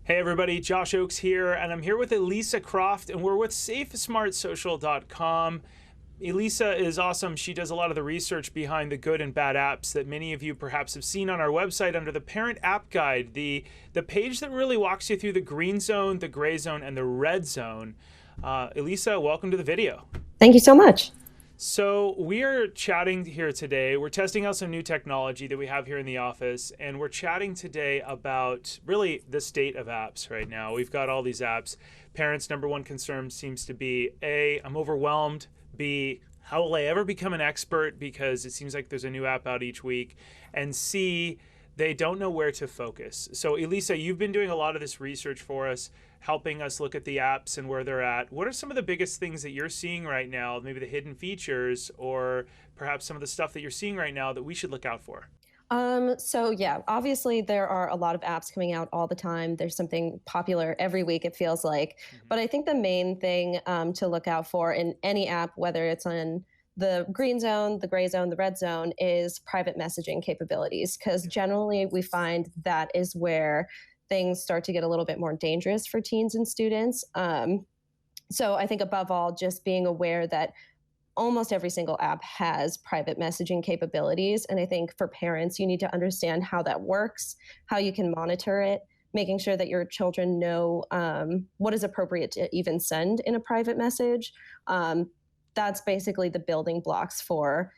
Hey everybody, Josh Oakes here, and I'm here with Elisa Croft, and we're with SafeSmartSocial.com. Elisa is awesome. She does a lot of the research behind the good and bad apps that many of you perhaps have seen on our website under the Parent App Guide, the page that really walks you through the green zone, the gray zone, and the red zone. Elisa, welcome to the video. Thank you so much. So we are chatting here today. We're testing out some new technology that we have here in the office, and we're chatting today about really the state of apps right now. We've got all these apps. Parents' number one concern seems to be A, I'm overwhelmed. B, how will I ever become an expert because it seems like there's a new app out each week. And C, they don't know where to focus. So Elisa, you've been doing a lot of this research for us, helping us look at the apps and where they're at. What are some of the biggest things that you're seeing right now, maybe the hidden features or perhaps some of the stuff that you're seeing right now that we should look out for? So yeah, obviously there are a lot of apps coming out all the time. There's something popular every week, it feels like. But I think the main thing to look out for in any app, whether it's on the green zone, the gray zone, the red zone, is private messaging capabilities. Because generally we find that is where things start to get a little bit more dangerous for teens and students. So I think above all, just being aware that almost every single app has private messaging capabilities. And I think for parents, you need to understand how that works, how you can monitor it, making sure that your children know what is appropriate to even send in a private message. That's basically the building blocks for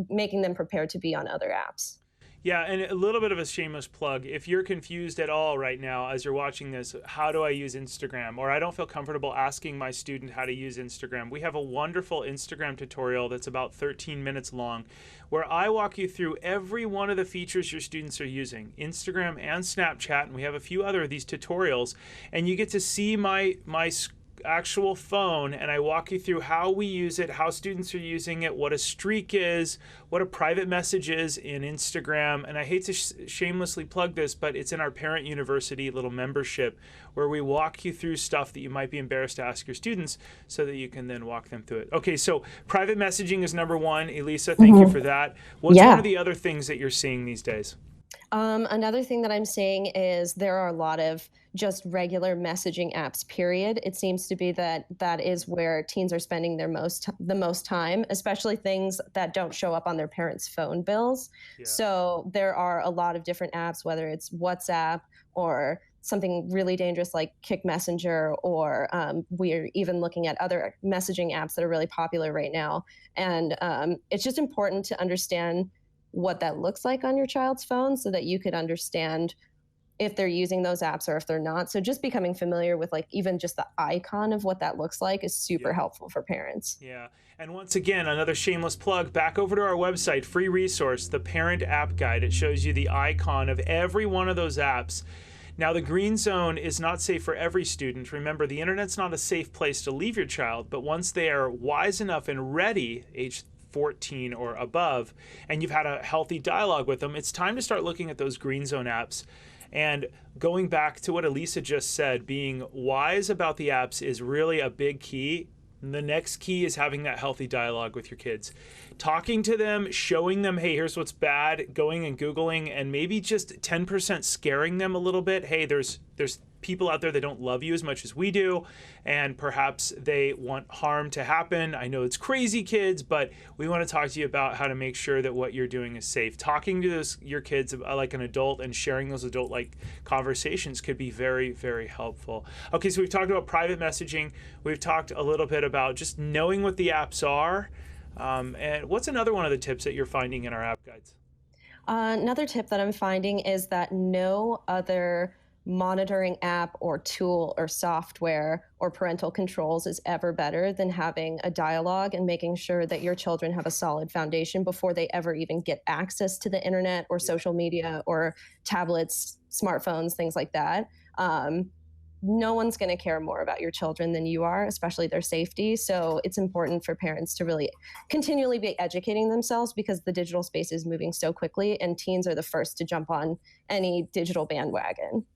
making them prepared to be on other apps. Yeah, and a little bit of a shameless plug. If you're confused at all right now as you're watching this, how do I use Instagram? Or I don't feel comfortable asking my student how to use Instagram. We have a wonderful Instagram tutorial that's about 13 minutes long where I walk you through every one of the features your students are using, Instagram and Snapchat, and we have a few other of these tutorials, and you get to see my actual phone, and I walk you through how we use it, how students are using it, what a streak is, what a private message is in Instagram. And I hate to shamelessly plug this, but it's in our Parent University little membership where we walk you through stuff that you might be embarrassed to ask your students so that you can then walk them through it. Okay, so private messaging is number one. Elisa, thank you for that. What's one Yeah. of the other things that you're seeing these days? Another thing that I'm seeing is there are a lot of just regular messaging apps, period. It seems to be that that is where teens are spending the most time, especially things that don't show up on their parents' phone bills. Yeah. So there are a lot of different apps, whether it's WhatsApp or something really dangerous like Kik Messenger, or we're even looking at other messaging apps that are really popular right now. And it's just important to understand what that looks like on your child's phone so that you could understand if they're using those apps or if they're not. So just becoming familiar with like even just the icon of what that looks like is super Yeah. helpful for parents. Yeah. And once again, another shameless plug, back over to our website, free resource, the Parent App Guide. It shows you the icon of every one of those apps. Now, the green zone is not safe for every student. Remember, the internet's not a safe place to leave your child, but once they are wise enough and ready, age 14 or above, and you've had a healthy dialogue with them, it's time to start looking at those green zone apps. And going back to what Elisa just said, being wise about the apps is really a big key. And the next key is having that healthy dialogue with your kids. Talking to them, showing them, hey, here's what's bad, going and Googling, and maybe just 10% scaring them a little bit. Hey, there's people out there that don't love you as much as we do, and perhaps they want harm to happen. I know it's crazy, kids, but we want to talk to you about how to make sure that what you're doing is safe. Talking to your kids like an adult and sharing those adult-like conversations could be very, very helpful. Okay, so we've talked about private messaging. We've talked a little bit about just knowing what the apps are. And what's another one of the tips that you're finding in our app guides? Another tip that I'm finding is that no other monitoring app or tool or software or parental controls is ever better than having a dialogue and making sure that your children have a solid foundation before they ever even get access to the internet or Yeah. social media or tablets, smartphones, things like that. No one's going to care more about your children than you are, especially their safety. So it's important for parents to really continually be educating themselves because the digital space is moving so quickly and teens are the first to jump on any digital bandwagon.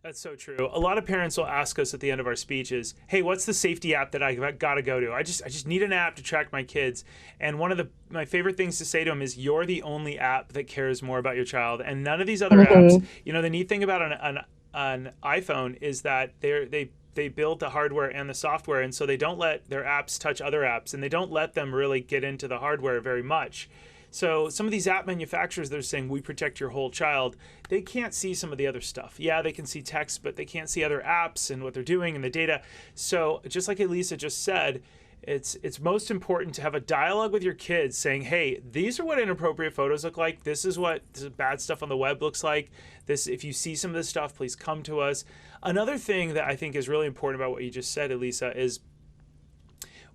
That's so true. A lot of parents will ask us at the end of our speeches, "Hey, what's the safety app that I got to go to? I just need an app to track my kids." And one of my favorite things to say to them is, "You're the only app that cares more about your child, and none of these other apps." Mhm. The neat thing about an iPhone is that they build the hardware and the software, and so they don't let their apps touch other apps, and they don't let them really get into the hardware very much. So some of these app manufacturers, they're saying we protect your whole child. They can't see some of the other stuff. Yeah, they can see text, but they can't see other apps and what they're doing and the data. So just like Elisa just said, it's most important to have a dialogue with your kids saying, hey, these are what inappropriate photos look like. This is what bad stuff on the web looks like. This, if you see some of this stuff, please come to us. Another thing that I think is really important about what you just said, Elisa, is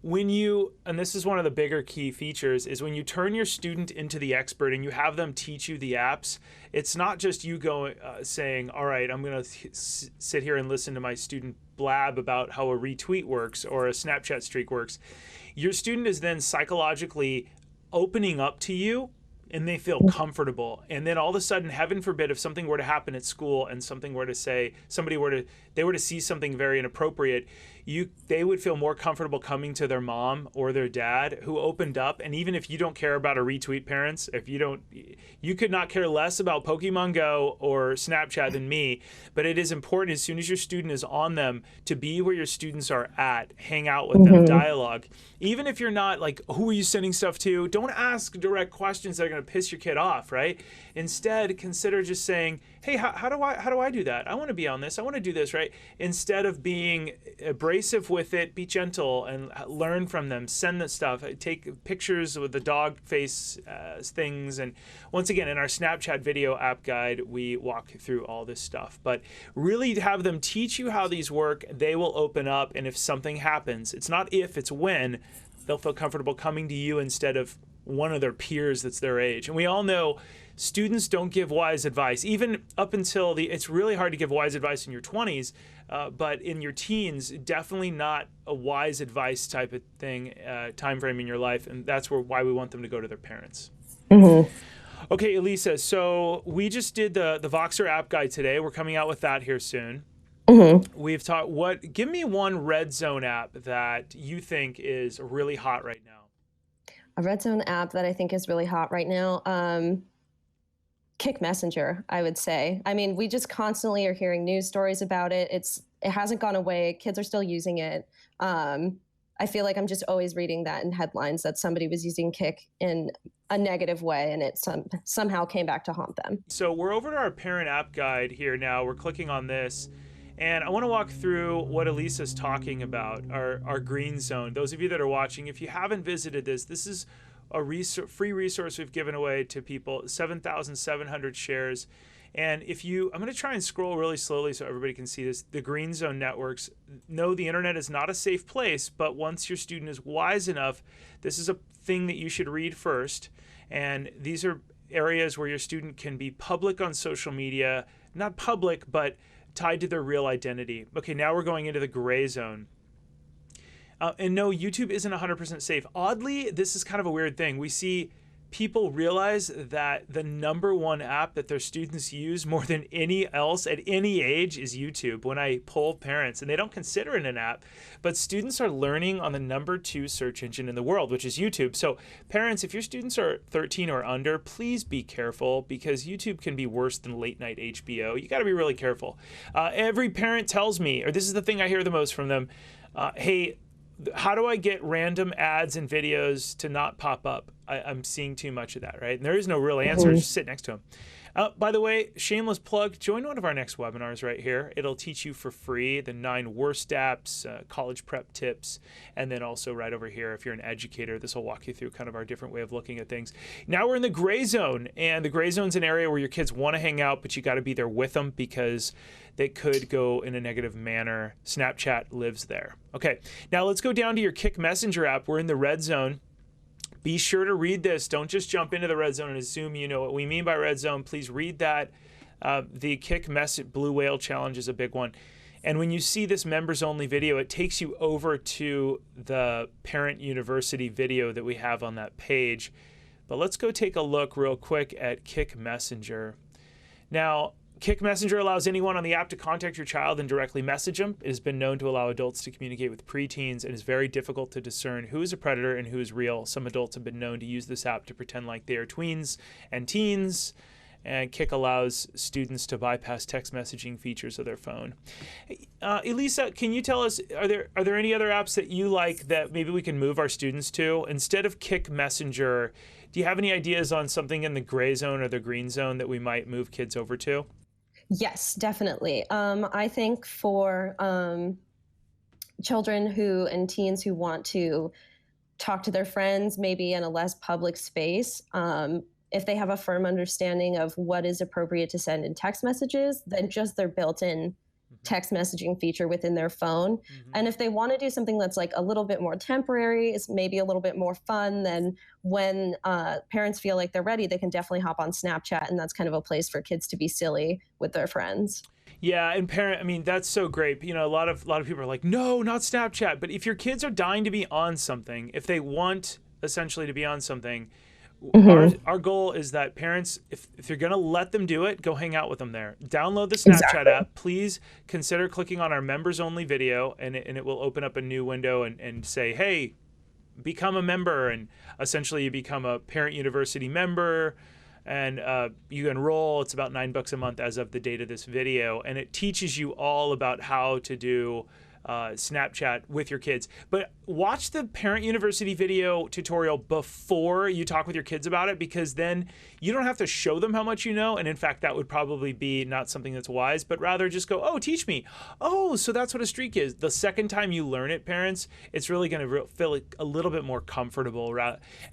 when you, and this is one of the bigger key features, is when you turn your student into the expert and you have them teach you the apps, it's not just you going saying, all right, I'm going to sit here and listen to my student blab about how a retweet works or a Snapchat streak works. Your student is then psychologically opening up to you, and they feel comfortable. And then all of a sudden, heaven forbid, if something were to happen at school and something were to say, they were to see something very inappropriate, they would feel more comfortable coming to their mom or their dad who opened up. And even if you don't care about a retweet, parents, you could not care less about Pokemon Go or Snapchat than me. But it is important, as soon as your student is on them, to be where your students are at, hang out with them, dialogue. Even if you're not like, who are you sending stuff to? Don't ask direct questions that are going to piss your kid off, right? Instead, consider just saying, hey, how do I do that? I want to be on this. I want to do this, right? Instead of being abrasive with it, be gentle and learn from them. Send the stuff. Take pictures with the dog face things. And once again, in our Snapchat video app guide, we walk through all this stuff. But really have them teach you how these work. They will open up. And if something happens, it's not if, it's when, they'll feel comfortable coming to you instead of one of their peers that's their age. And we all know students don't give wise advice, even up until it's really hard to give wise advice in your 20s, but in your teens, definitely not a wise advice type of thing, time frame in your life. And that's why we want them to go to their parents. Okay, Elisa, so we just did the Voxer app guide today. We're coming out with that here soon. We've taught give me one red zone app that you think is really hot right now. A red zone app that I think is really hot right now. Kik Messenger, I would say. I mean, we just constantly are hearing news stories about it. It hasn't gone away. Kids are still using it. I feel like I'm just always reading that in headlines that somebody was using Kik in a negative way and it somehow came back to haunt them. So we're over to our parent app guide here now. We're clicking on this. And I want to walk through what Elisa's talking about, our green zone. Those of you that are watching, if you haven't visited this is a free resource we've given away to people, 7,700 shares. And I'm going to try and scroll really slowly so everybody can see this. The green zone networks. No, the internet is not a safe place, but once your student is wise enough, this is a thing that you should read first. And these are areas where your student can be public on social media, not public, but tied to their real identity. Okay, now we're going into the gray zone. And no, YouTube isn't 100% safe. Oddly, this is kind of a weird thing. We see people realize that the number one app that their students use more than any else at any age is YouTube. When I poll parents, and they don't consider it an app, but students are learning on the number 2 search engine in the world, which is YouTube. So parents, if your students are 13 or under, please be careful because YouTube can be worse than late night HBO. You got to be really careful. Every parent tells me, or this is the thing I hear the most from them, hey, how do I get random ads and videos to not pop up? I'm seeing too much of that, right? And there is no real answer. Just sit next to them. By the way, shameless plug, join one of our next webinars right here. It'll teach you for free the 9 worst apps, college prep tips, and then also right over here, if you're an educator, this will walk you through kind of our different way of looking at things. Now we're in the gray zone, and the gray zone's an area where your kids want to hang out, but you got to be there with them because they could go in a negative manner. Snapchat lives there. Okay, now let's go down to your Kik Messenger app. We're in the red zone. Be sure to read this. Don't just jump into the red zone and assume you know what we mean by red zone. Please read that. The Kik Blue Whale Challenge is a big one. And when you see this members only video, it takes you over to the Parent University video that we have on that page. But let's go take a look real quick at Kik Messenger. Now, Kik Messenger allows anyone on the app to contact your child and directly message them. It has been known to allow adults to communicate with preteens and is very difficult to discern who is a predator and who is real. Some adults have been known to use this app to pretend like they are tweens and teens and Kik allows students to bypass text messaging features of their phone. Elisa, can you tell us, are there any other apps that you like that maybe we can move our students to? Instead of Kik Messenger, do you have any ideas on something in the gray zone or the green zone that we might move kids over to? Yes, definitely. I think for children and teens who want to talk to their friends, maybe in a less public space, if they have a firm understanding of what is appropriate to send in text messages, then just their built-in text messaging feature within their phone. And if they want to do something that's like a little bit more temporary, is maybe a little bit more fun, then when parents feel like they're ready, they can definitely hop on Snapchat, and that's kind of a place for kids to be silly with their friends. Yeah, and I mean, that's so great. You know, a lot of people are like, no, not Snapchat. But if your kids are dying to be on something, if they want essentially to be on something, our goal is that parents, if you're going to let them do it, go hang out with them there. Download the Snapchat app. Please consider clicking on our members only video, and it will open up a new window and say, hey, become a member. And essentially you become a Parent University member, and you enroll. It's about $9 a month as of the date of this video. And it teaches you all about how to do Snapchat with your kids. But watch the Parent University video tutorial before you talk with your kids about it, because then you don't have to show them how much you know. And in fact, that would probably be not something that's wise, but rather just go, oh, teach me. Oh, so that's what a streak is. The second time you learn it, parents, it's really going to feel a little bit more comfortable.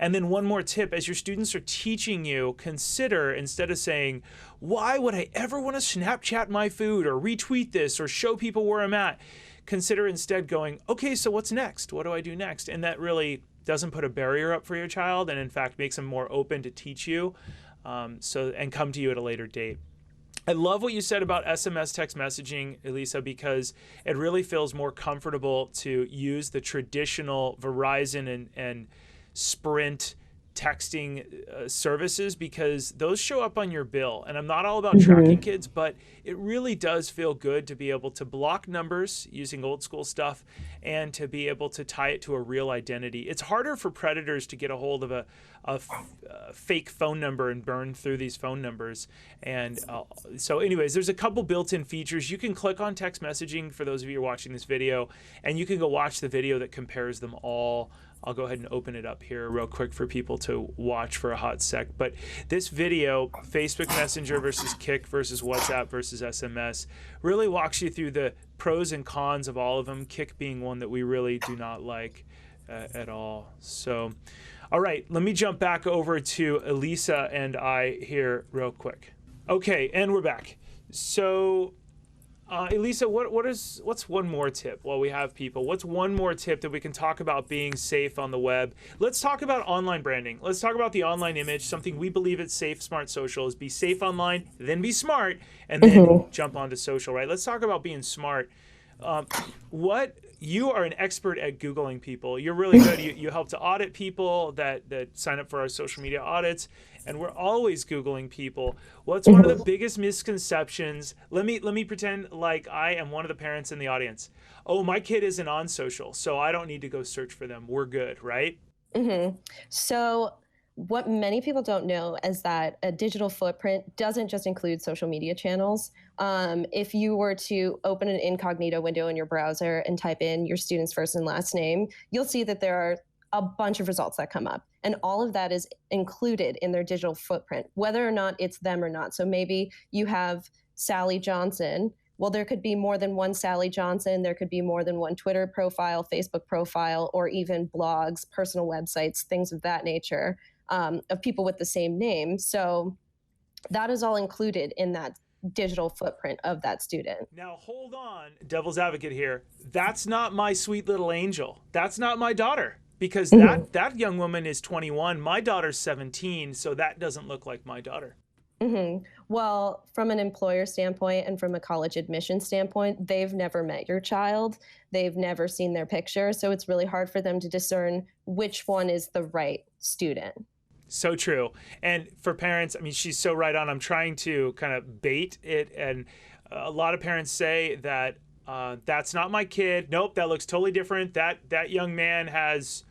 And then one more tip, as your students are teaching you, consider, instead of saying, why would I ever want to Snapchat my food or retweet this or show people where I'm at? Consider instead going, okay, so what's next? What do I do next? And that really doesn't put a barrier up for your child, and in fact makes them more open to teach you, and come to you at a later date. I love what you said about SMS text messaging, Elisa, because it really feels more comfortable to use the traditional Verizon and Sprint texting services, because those show up on your bill. And I'm not all about tracking kids, but it really does feel good to be able to block numbers using old school stuff and to be able to tie it to a real identity. It's harder for predators to get a hold of a fake phone number and burn through these phone numbers. And so anyways, there's a couple built-in features. You can click on text messaging for those of you who are watching this video, and you can go watch the video that compares them all. I'll go ahead and open it up here real quick for people to watch for a hot sec. But this video, Facebook Messenger versus Kik versus WhatsApp versus SMS, really walks you through the pros and cons of all of them, Kik being one that we really do not like at all. So, all right, let me jump back over to Elisa and I here real quick. Okay, and we're back. So, Elisa, what's one more tip while we have people? What's one more tip that we can talk about being safe on the web? Let's talk about online branding. Let's talk about the online image. Something we believe at Safe Smart Social is be safe online, then be smart, and then jump onto social, right? Let's talk about being smart. You are an expert at Googling people. You're really good. You help to audit people that sign up for our social media audits, and we're always Googling people. What's one of the biggest misconceptions? Let me pretend like I am one of the parents in the audience. Oh, my kid isn't on social, so I don't need to go search for them. We're good, right? So what many people don't know is that a digital footprint doesn't just include social media channels. If you were to open an incognito window in your browser and type in your student's first and last name, you'll see that there are a bunch of results that come up. And all of that is included in their digital footprint, whether or not it's them or not. So maybe you have Sally Johnson. Well, there could be more than one Sally Johnson. There could be more than one Twitter profile, Facebook profile, or even blogs, personal websites, things of that nature, of people with the same name. So that is all included in that digital footprint of that student. Now, hold on, devil's advocate here. That's not my sweet little angel. That's not my daughter, because that young woman is 21. My daughter's 17, so that doesn't look like my daughter. Well, from an employer standpoint and from a college admission standpoint, they've never met your child. They've never seen their picture. So it's really hard for them to discern which one is the right student. So true. And for parents, I mean, she's so right on. I'm trying to kind of bait it. And a lot of parents say that that's not my kid. Nope, that looks totally different. That young man has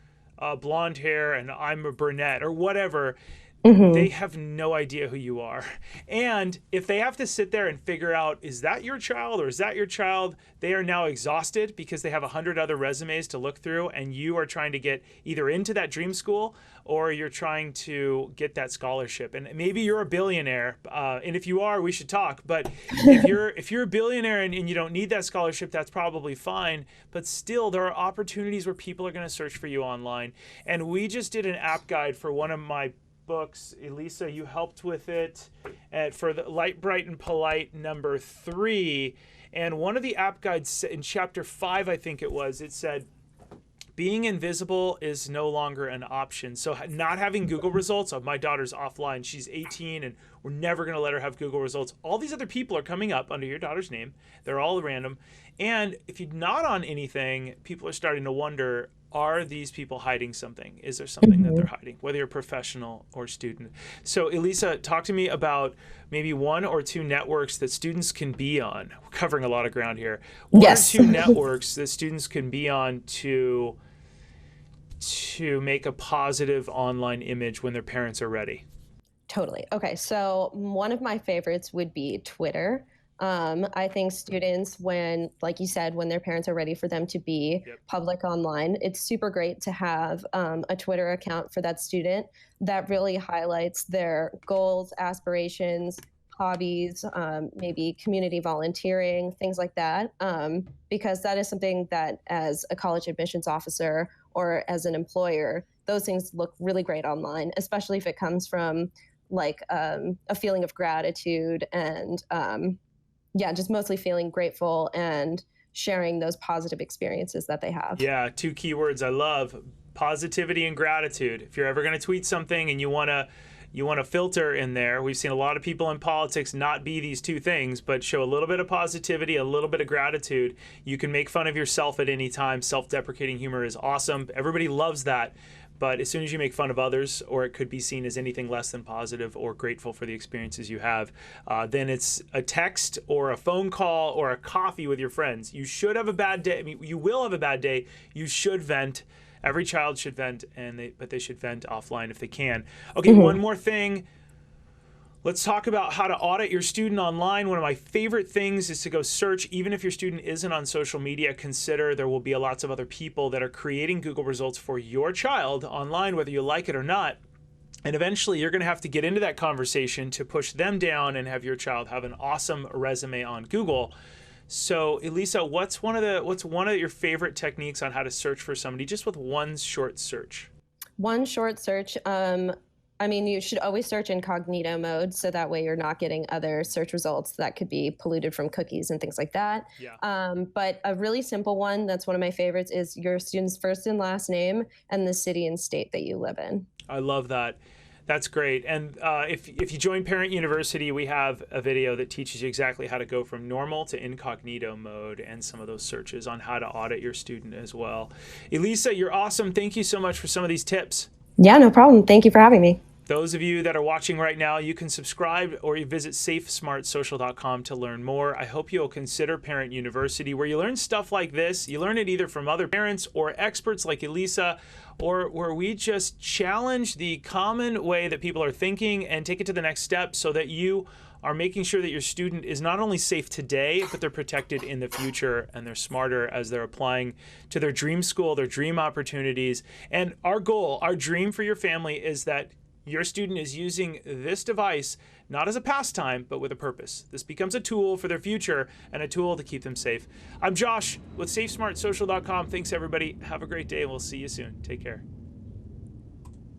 blonde hair and I'm a brunette or whatever. they have no idea who you are. And if they have to sit there and figure out, is that your child or is that your child, they are now exhausted because they have 100 other resumes to look through, and you are trying to get either into that dream school or you're trying to get that scholarship. And maybe you're a billionaire, and if you are, we should talk. But if you're a billionaire and you don't need that scholarship, that's probably fine. But still, there are opportunities where people are going to search for you online. And we just did an app guide for one of my books. Elisa, you helped with it for the Light, Bright, and Polite #3. And one of the app guides in chapter 5, I think it was, it said, being invisible is no longer an option. So not having Google results, my daughter's offline, she's 18 and we're never going to let her have Google results. All these other people are coming up under your daughter's name. They're all random. And if you're not on anything, people are starting to wonder, are these people hiding something? Is there something that they're hiding, whether you're professional or student? So Elisa, talk to me about maybe 1 or 2 networks that students can be on. We're covering a lot of ground here. One or 2 networks that students can be on to make a positive online image when their parents are ready. Totally. Okay, so one of my favorites would be Twitter. I think students, when, like you said, when their parents are ready for them to be public online, it's super great to have a Twitter account for that student that really highlights their goals, aspirations, hobbies, maybe community volunteering, things like that, because that is something that as a college admissions officer or as an employer, those things look really great online, especially if it comes from like a feeling of gratitude and just mostly feeling grateful and sharing those positive experiences that they have. Yeah, 2 keywords I love: positivity and gratitude. If you're ever going to tweet something and you want to filter in there, we've seen a lot of people in politics not be these 2 things, but show a little bit of positivity, a little bit of gratitude. You can make fun of yourself at any time. Self-deprecating humor is awesome. Everybody loves that. But as soon as you make fun of others, or it could be seen as anything less than positive or grateful for the experiences you have, then it's a text or a phone call or a coffee with your friends. You should have a bad day. I mean, you will have a bad day. You should vent. Every child should vent, but they should vent offline if they can. Okay, one more thing. Let's talk about how to audit your student online. One of my favorite things is to go search. Even if your student isn't on social media, consider there will be lots of other people that are creating Google results for your child online, whether you like it or not. And eventually you're going to have to get into that conversation to push them down and have your child have an awesome resume on Google. So Elisa, what's one of your favorite techniques on how to search for somebody just with one short search? One short search. I mean, you should always search incognito mode, so that way you're not getting other search results that could be polluted from cookies and things like that. Yeah. But a really simple one that's one of my favorites is your student's first and last name and the city and state that you live in. I love that. That's great. And if you join Parent University, we have a video that teaches you exactly how to go from normal to incognito mode and some of those searches on how to audit your student as well. Elisa, you're awesome. Thank you so much for some of these tips. Yeah, no problem. Thank you for having me. Those of you that are watching right now, you can subscribe or you visit safesmartsocial.com to learn more. I hope you'll consider Parent University, where you learn stuff like this. You learn it either from other parents or experts like Elisa, or where we just challenge the common way that people are thinking and take it to the next step so that you are making sure that your student is not only safe today, but they're protected in the future and they're smarter as they're applying to their dream school, their dream opportunities. And our goal, our dream for your family is that your student is using this device not as a pastime, but with a purpose. This becomes a tool for their future and a tool to keep them safe. I'm Josh with SafeSmartSocial.com. Thanks, everybody. Have a great day, and we'll see you soon. Take care.